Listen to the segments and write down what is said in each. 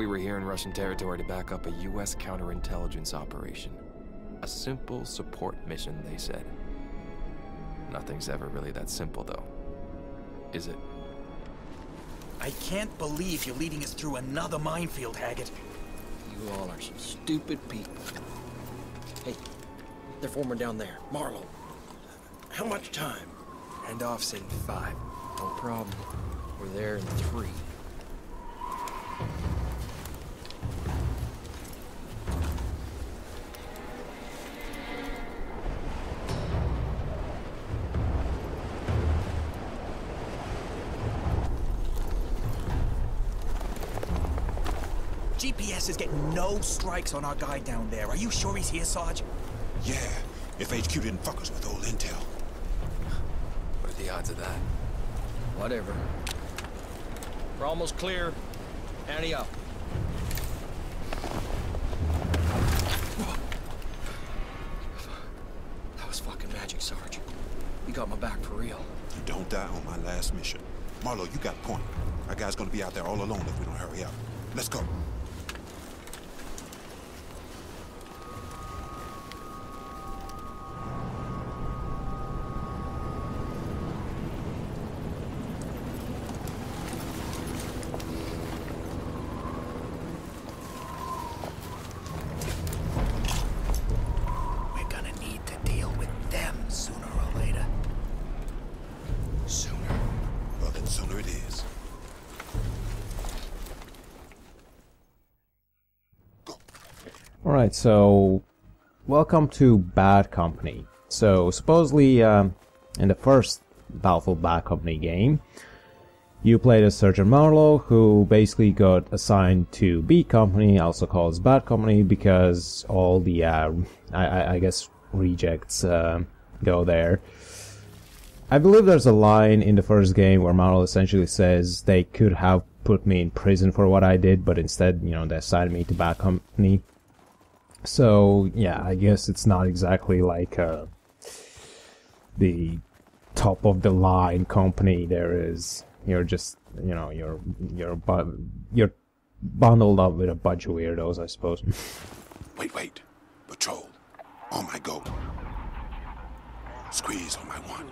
We were here in Russian territory to back up a U.S. counterintelligence operation. A simple support mission, they said. Nothing's ever really that simple, though. Is it? I can't believe you're leading us through another minefield, Haggett. You all are some stupid people. Hey, they're forming down there. Marlowe. How much time? Handoff's in 5. No problem. We're there in 3. GPS is getting no strikes on our guy down there. Are you sure he's here, Sarge? Yeah, if HQ didn't fuck us with old intel. What are the odds of that? Whatever. We're almost clear. Ante up. That was fucking magic, Sarge. You got my back for real. You don't die on my last mission. Marlowe, you got a point. Our guy's gonna be out there all alone if we don't hurry up. Let's go. We're gonna need to deal with them sooner or later. Sooner? Well, then sooner it is. Alright, so welcome to Bad Company. So supposedly in the first Battlefield Bad Company game, you played as Sergeant Marlowe, who basically got assigned to B Company, also called Bad Company, because all the I guess rejects go there. I believe there's a line in the first game where Marlowe essentially says they could have put me in prison for what I did, but instead, you know, they assigned me to Bad Company. So, yeah, I guess it's not exactly like the top of the line company there is. You're just, you know, you're bundled up with a bunch of weirdos, I suppose. Wait. Patrol. On my go. Squeeze on my 1.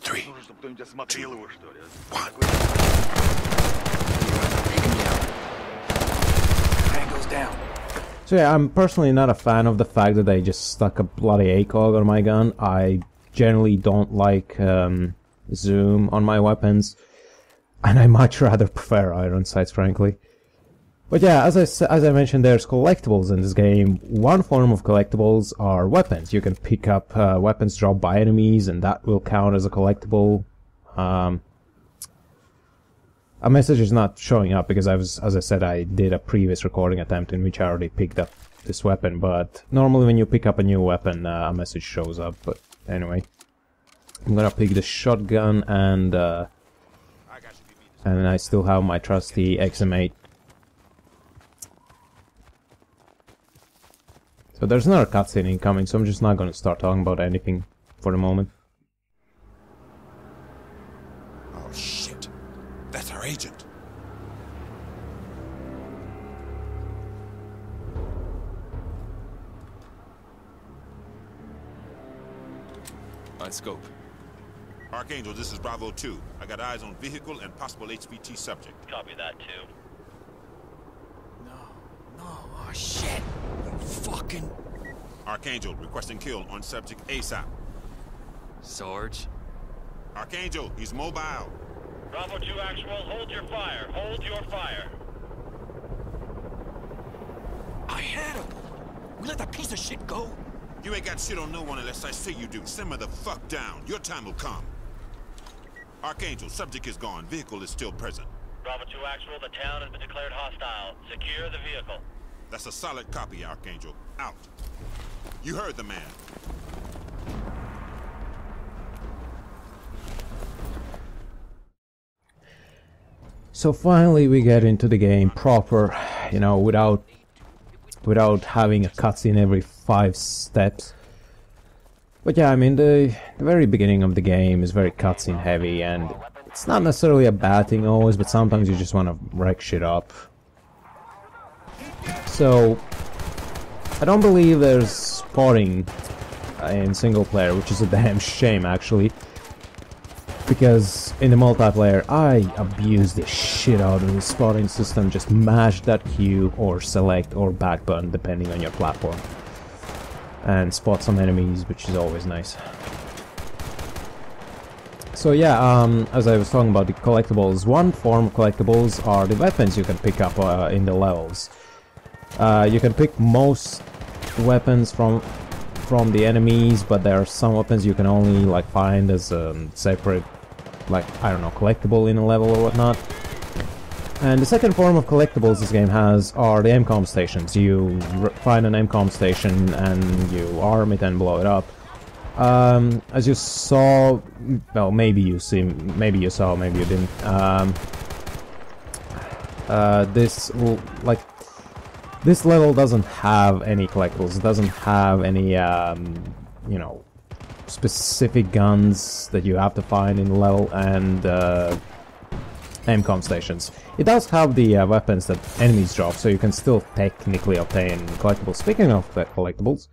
3, 2, 1. Goes down. So yeah, I'm personally not a fan of the fact that they just stuck a bloody ACOG on my gun. I generally don't like zoom on my weapons, and I much rather prefer iron sights, frankly. But yeah, as I mentioned, there's collectibles in this game. One form of collectibles are weapons. You can pick up weapons dropped by enemies, and that will count as a collectible. A message is not showing up because as I said, I did a previous recording attempt in which I already picked up this weapon, but normally when you pick up a new weapon, a message shows up. But anyway, I'm gonna pick the shotgun, and I still have my trusty XM8. So there's another cutscene incoming, so I'm just not gonna start talking about anything for the moment. Oh shit. That's our agent. On scope. Archangel, this is Bravo 2. I got eyes on vehicle and possible HVT subject. Copy that, too. No, oh shit. Fucking... Archangel, requesting kill on subject ASAP. Sarge? Archangel, he's mobile. Bravo 2 actual, hold your fire. Hold your fire. I had him. We let that piece of shit go. You ain't got shit on no one unless I say you do. Simmer the fuck down. Your time will come. Archangel, subject is gone. Vehicle is still present. Bravo 2 actual, the town has been declared hostile. Secure the vehicle. That's a solid copy, Archangel. Out. You heard the man. So finally we get into the game proper, you know, without having a cutscene every 5 steps. But yeah, I mean, the very beginning of the game is very cutscene heavy, and It's not necessarily a bad thing always, but sometimes you just want to wreck shit up. So, I don't believe there's spotting in single player, which is a damn shame actually. Because in the multiplayer, I abuse the shit out of the spotting system. Just mash that Q or select or back button depending on your platform. And spot some enemies, which is always nice. So yeah, as I was talking about the collectibles, one form of collectibles are the weapons you can pick up in the levels. You can pick most weapons from the enemies, but there are some weapons you can only like find as separate, like, I don't know, collectible in a level or whatnot. And the second form of collectibles this game has are the MCOM stations. You find an MCOM station and you arm it and blow it up. As you saw, well, maybe you saw, maybe you didn't. This level doesn't have any collectibles. It doesn't have any, you know, specific guns that you have to find in the level and MCOM stations. It does have the weapons that enemies drop, so you can still technically obtain collectibles. Speaking of collectibles,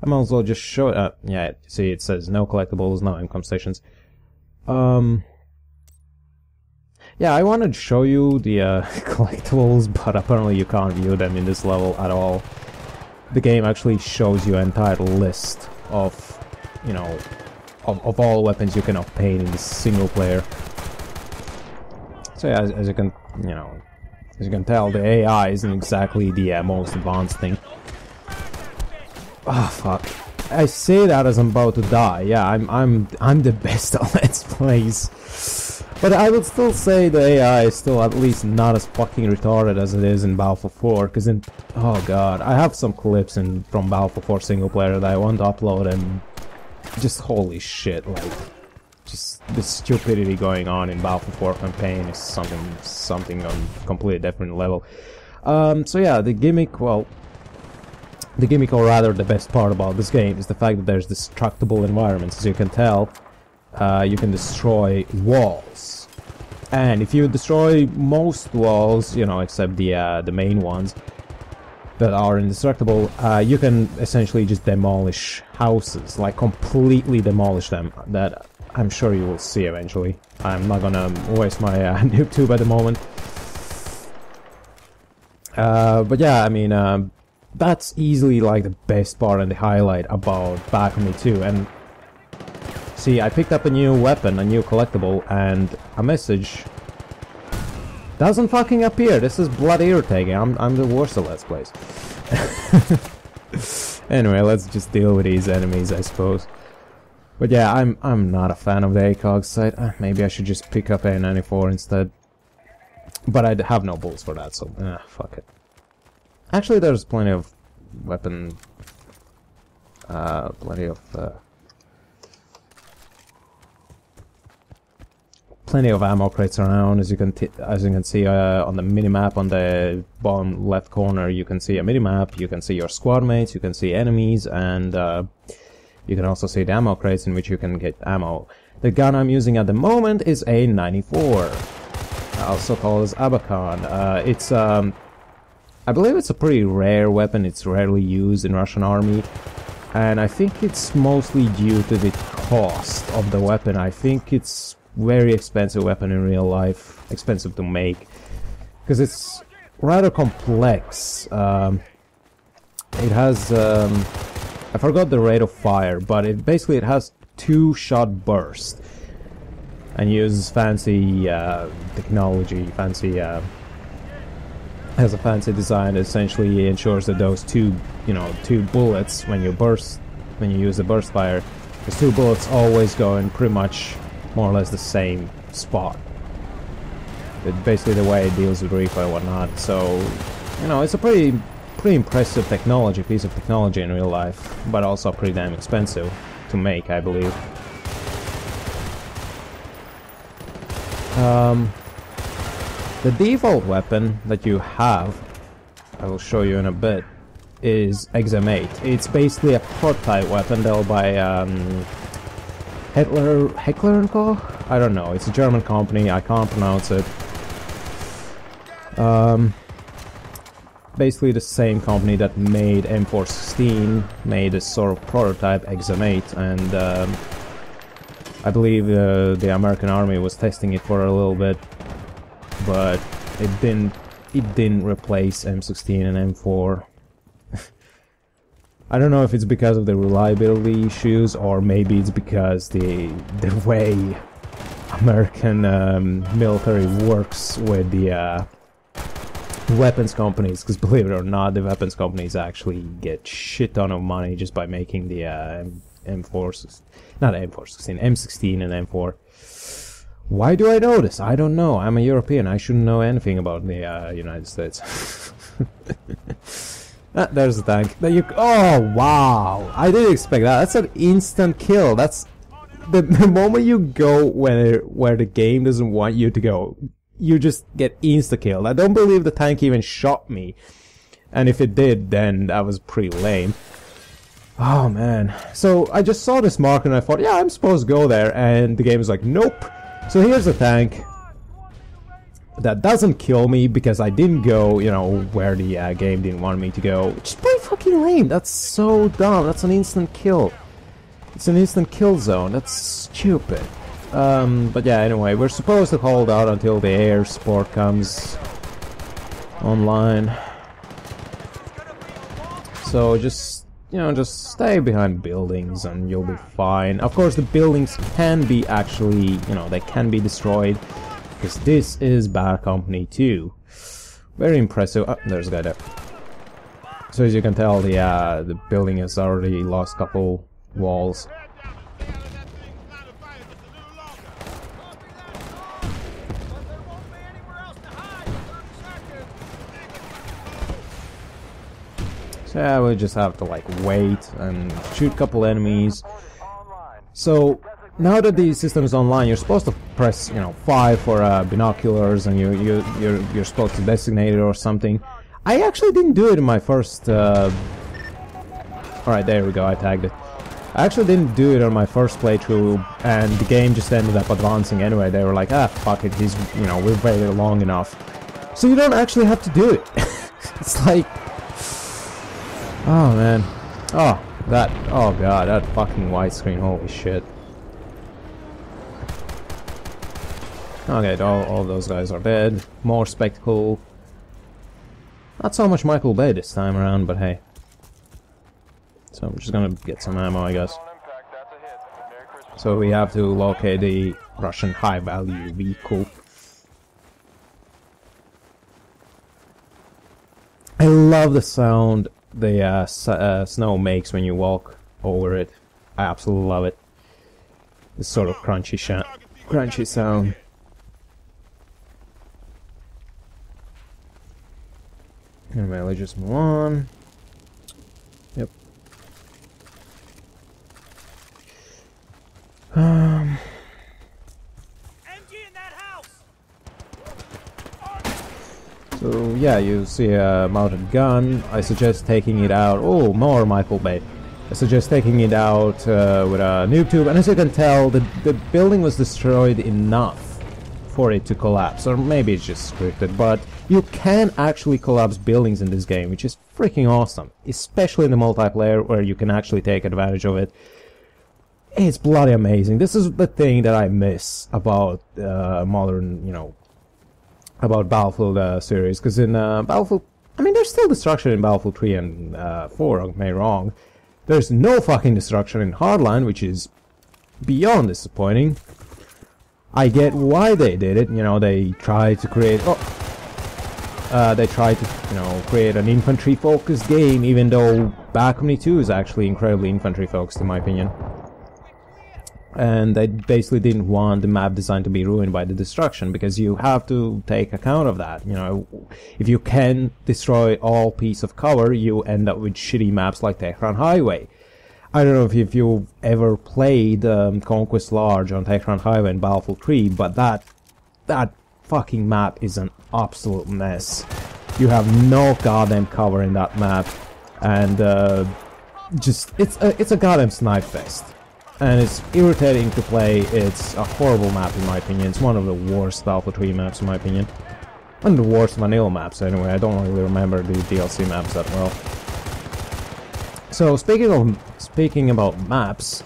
I might as well just show. Yeah, see, it says no collectibles, no MCOM stations. Yeah, I wanted to show you the collectibles, but apparently you can't view them in this level at all. The game actually shows you an entire list of, you know, of all weapons you can obtain in this single player. So yeah, as you can, you know, as you can tell, the AI isn't exactly the most advanced thing. Oh fuck! I say that as I'm about to die. Yeah, I'm the best at Let's Plays. But I would still say the AI is still at least not as fucking retarded as it is in Battlefield 4, because in... oh god, I have some clips from Battlefield 4 single player that I want to upload, and just holy shit, like, just the stupidity going on in Battlefield 4 campaign is something on a completely different level. So yeah, the gimmick, well, the gimmick, or rather the best part about this game, is the fact that there's destructible environments. As you can tell, you can destroy walls, and if you destroy most walls, you know, except the main ones that are indestructible, you can essentially just demolish houses, like completely demolish them. That I'm sure you will see eventually. I'm not gonna waste my noob tube at the moment. But yeah, I mean, that's easily like the best part and the highlight about Bad Company 2. And see, I picked up a new weapon, a new collectible, and a message doesn't fucking appear. This is bloody irritating. I'm the worst at Let's Plays. Anyway, let's just deal with these enemies, I suppose. But yeah, I'm not a fan of the ACOG sight. Maybe I should just pick up A94 instead. But I have no bullets for that, so fuck it. Actually, there's plenty of weapon, plenty of ammo crates around. As you can see on the minimap on the bottom left corner, you can see a minimap. You can see your squad mates. You can see enemies, and you can also see the ammo crates in which you can get ammo. The gun I'm using at the moment is a 94, also called as Abakan. It's I believe it's a pretty rare weapon. It's rarely used in Russian army, and I think it's mostly due to the cost of the weapon. I think it's very expensive weapon in real life, expensive to make, because it's rather complex. It has I forgot the rate of fire, but it has 2-shot burst, and uses fancy technology, has a fancy design that essentially ensures that those two bullets, when you use the burst fire, those 2 bullets always go in pretty much more or less the same spot. It's basically the way it deals with recoil and whatnot. So, you know, it's a pretty impressive piece of technology in real life, but also pretty damn expensive to make, I believe. The default weapon that you have, I will show you in a bit, is XM8. It's basically a prototype weapon developed by Heckler & Co. I don't know. It's a German company. I can't pronounce it. Basically the same company that made M416 made a sort of prototype XM8, and I believe the American army was testing it for a little bit, but it didn't replace M16 and M4. I don't know if it's because of the reliability issues, or maybe it's because the way American military works with the weapons companies, because believe it or not, the weapons companies actually get shit ton of money just by making the M4, not M416, M16 and M4. Why do I know this? I don't know. I'm a European. I shouldn't know anything about the United States. There's the tank. Oh wow! I didn't expect that. That's an instant kill. That's the moment you go where the game doesn't want you to go. You just get insta-killed. I don't believe the tank even shot me. And if it did, then that was pretty lame. Oh, man. So, I just saw this marker and I thought, yeah, I'm supposed to go there. And the game is like, nope. So here's a tank that doesn't kill me because I didn't go, you know, where the game didn't want me to go. Which is pretty fucking lame. That's so dumb. That's an instant kill. It's an instant kill zone. That's stupid. But yeah, anyway, we're supposed to hold out until the air support comes online. So just, you know, just stay behind buildings and you'll be fine. Of course, the buildings can be actually, you know, they can be destroyed, because this is Bad Company 2. Very impressive. Oh, there's a guy there. So as you can tell, the building has already lost a couple walls. So yeah, we just have to like wait and shoot a couple enemies. So now that the system is online, you're supposed to press, you know, 5 for binoculars, and you're supposed to designate it or something. I actually didn't do it in my first. All right, there we go. I tagged it. I actually didn't do it on my first playthrough, and the game just ended up advancing anyway. They were like, ah, fuck it. He's, you know, we've waited long enough, so you don't actually have to do it. It's like. Oh man. Oh, that. Oh god, that fucking widescreen. Holy shit. Okay, all those guys are dead. More spectacle. Not so much Michael Bay this time around, but hey. So I'm just gonna get some ammo, I guess. So we have to locate the Russian high-value vehicle. I love the sound the snow makes when you walk over it. I absolutely love it. This sort of crunchy sound. Anyway, let's just move on. Yep. So yeah, you see a mounted gun. I suggest taking it out. Oh, more Michael Bay. I suggest taking it out with a noob tube. And as you can tell, the building was destroyed enough for it to collapse. Or maybe it's just scripted, but you can actually collapse buildings in this game, which is freaking awesome. Especially in the multiplayer, where you can actually take advantage of it. It's bloody amazing. This is the thing that I miss about modern, you know, about Battlefield series, because in Battlefield, I mean, there's still destruction in Battlefield 3 and 4, don't get me wrong. There's no fucking destruction in Hardline, which is beyond disappointing. I get why they did it, you know, they tried to create, you know, create an infantry-focused game, even though Bad Company 2 is actually incredibly infantry-focused, in my opinion. And they basically didn't want the map design to be ruined by the destruction, because you have to take account of that. You know, if you can destroy all piece of cover, you end up with shitty maps like Tehran Highway. I don't know if you've ever played Conquest Large on Tehran Highway in Battlefield 3, but that fucking map is an absolute mess. You have no goddamn cover in that map, and just it's a goddamn snipe fest. and it's irritating to play. It's a horrible map in my opinion. It's one of the worst Battlefield 3 maps in my opinion. One of the worst vanilla maps anyway. I don't really remember the DLC maps that well. So speaking about maps,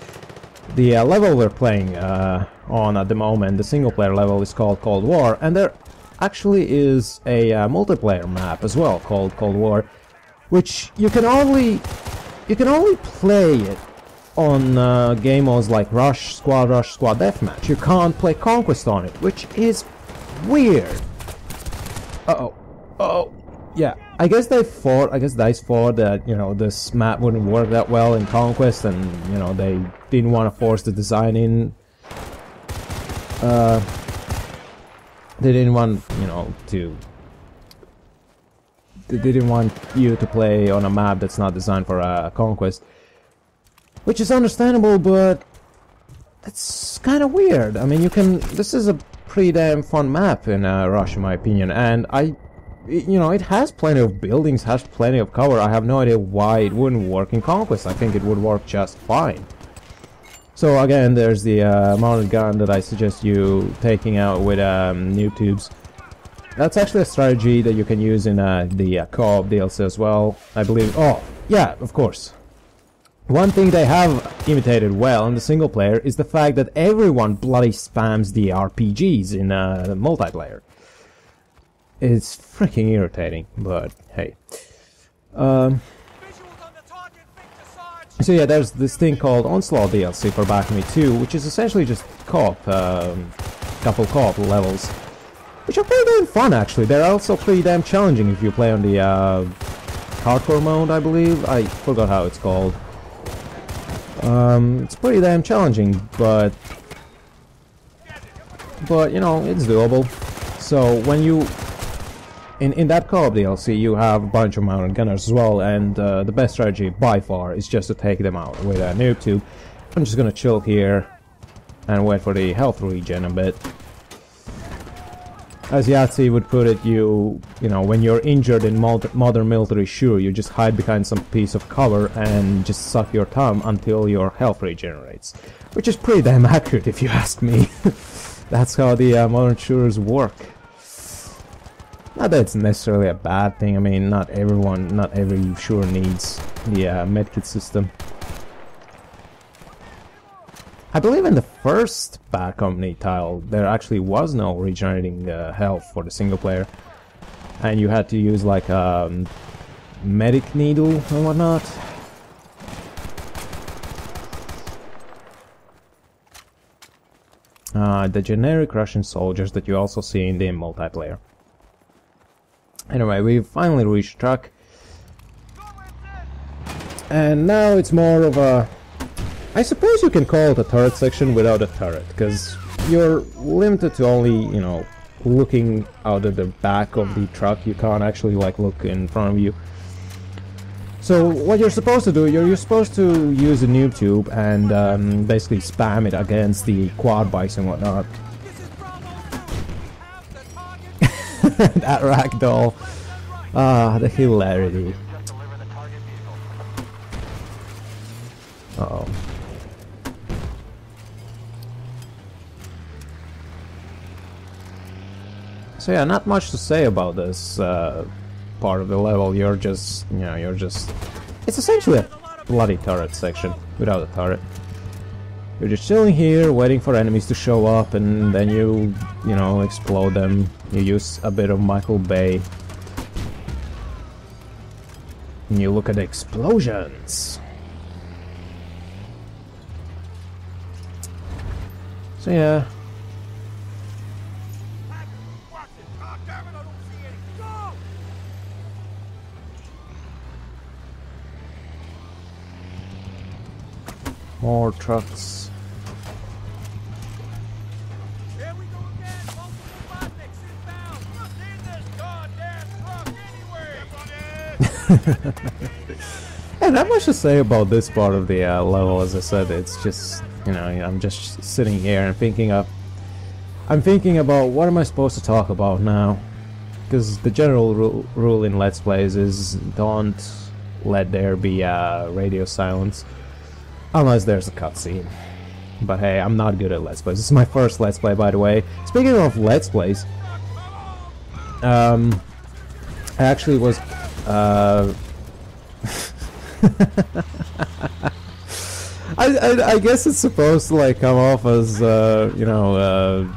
the level we're playing on at the moment, the single player level, is called Cold War, and there actually is a multiplayer map as well called Cold War, which you can only play it on game modes like Rush, Squad Deathmatch. You can't play Conquest on it, which is weird. Yeah, I guess DICE thought that, you know, this map wouldn't work that well in Conquest, and, you know, they didn't want to force the design in. They didn't want, you know, they didn't want you to play on a map that's not designed for Conquest. Which is understandable, but it's kind of weird. I mean, this is a pretty damn fun map in Rush, in my opinion, and you know, it has plenty of buildings, has plenty of cover. I have no idea why it wouldn't work in Conquest. I think it would work just fine. So again, there's the mounted gun that I suggest you taking out with noob tubes. That's actually a strategy that you can use in the co-op DLC as well, I believe. Oh, yeah, of course. One thing they have imitated well in the single player is the fact that everyone bloody spams the RPGs in the multiplayer. It's freaking irritating, but hey. So yeah, there's this thing called Onslaught DLC for Back 2, which is essentially just co-op, couple co-op levels, which are pretty damn fun actually. They're also pretty damn challenging if you play on the hardcore mode, I believe. I forgot how it's called. It's pretty damn challenging, but you know, it's doable. So when you in that co-op DLC, you have a bunch of mounted gunners as well, and the best strategy by far is just to take them out with a noob tube. I'm just gonna chill here and wait for the health regen a bit. As Yahtzee would put it, you know, when you're injured in modern military, sure, you just hide behind some piece of cover and just suck your thumb until your health regenerates. Which is pretty damn accurate if you ask me. That's how the modern shooters work. Not that it's necessarily a bad thing. I mean, not every shooter needs the medkit system. I believe in the first Bad Company title, there actually was no regenerating health for the single player, and you had to use like a medic needle and whatnot. The generic Russian soldiers that you also see in the multiplayer. Anyway, we've finally reached the truck, and now it's more of a, I suppose you can call it a turret section without a turret, because you're limited to only, you know, looking out at the back of the truck. You can't actually like look in front of you. So what you're supposed to do, you're supposed to use a noob tube and basically spam it against the quad bikes and whatnot. That ragdoll. Ah, the hilarity. Uh-oh. So yeah, not much to say about this part of the level. You're just, you know, it's essentially a bloody turret section without a turret. You're just chilling here, waiting for enemies to show up, and then you know, explode them. You use a bit of Michael Bay. And you look at the explosions. So yeah. More trucks. Yeah, not much to say about this part of the level. As I said, it's just, you know, I'm just sitting here and I'm thinking about what am I supposed to talk about now, because the general rule in Let's Plays is don't let there be radio silence unless there's a cutscene. But hey, I'm not good at Let's Plays. This is my first Let's Play, by the way. Speaking of Let's Plays, I actually was, I guess it's supposed to like come off as, you know,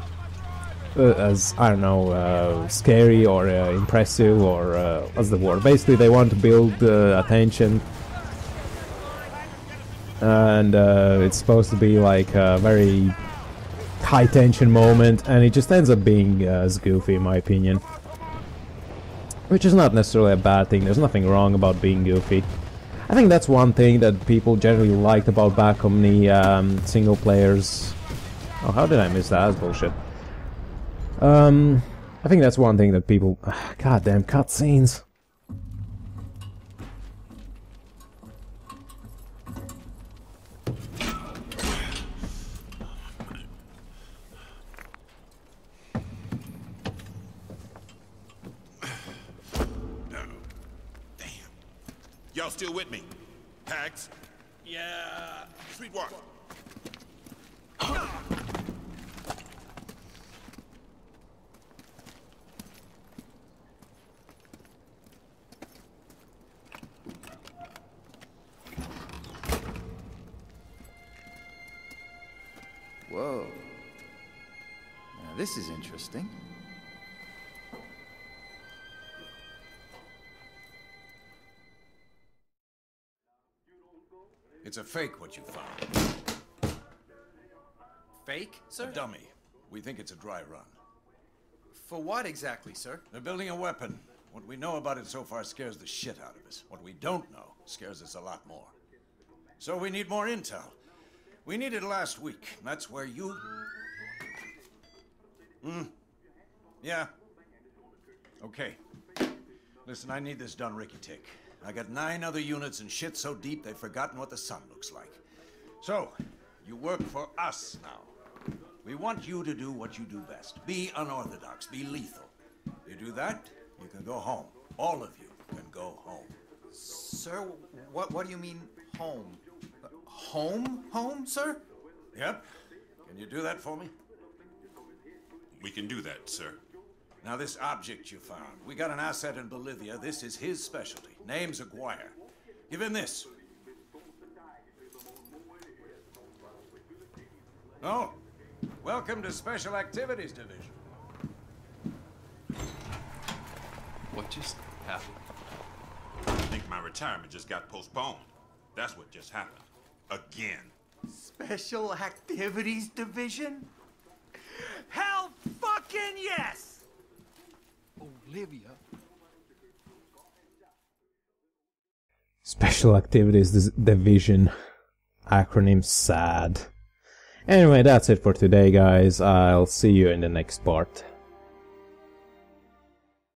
as, I don't know, scary or impressive or what's the word? Basically, they want to build attention. And it's supposed to be like a very high tension moment, and it just ends up being as goofy in my opinion. Which is not necessarily a bad thing, there's nothing wrong about being goofy. I think that's one thing that people generally liked about Bad Company single players. Oh, how did I miss that? That's bullshit. I think that's one thing that people... Goddamn cutscenes. Y'all still with me? Hags? Yeah. Sweetwater. Whoa. Now this is interesting. It's a fake, what you found. Fake, A sir? dummy. We think it's a dry run. For what exactly, sir? They're building a weapon. What we know about it so far scares the shit out of us. What we don't know scares us a lot more. So we need more intel. We needed last week. That's where you... Yeah. Okay. Listen, I need this done ricky-tick. I got 9 other units and shit so deep they've forgotten what the sun looks like. So, you work for us now. We want you to do what you do best. Be unorthodox, be lethal. You do that, you can go home. All of you can go home. Sir, what do you mean, home? Home, sir? Yep. Can you do that for me? We can do that, sir. Now, this object you found, we got an asset in Bolivia. This is his specialty. Name's Aguirre. Give him this. Oh, welcome to Special Activities Division. What just happened? I think my retirement just got postponed. That's what just happened. Again. Special Activities Division? Hell fucking yes! Olivia. Special Activities Division. Acronym SAD. Anyway, that's it for today, guys. I'll see you in the next part.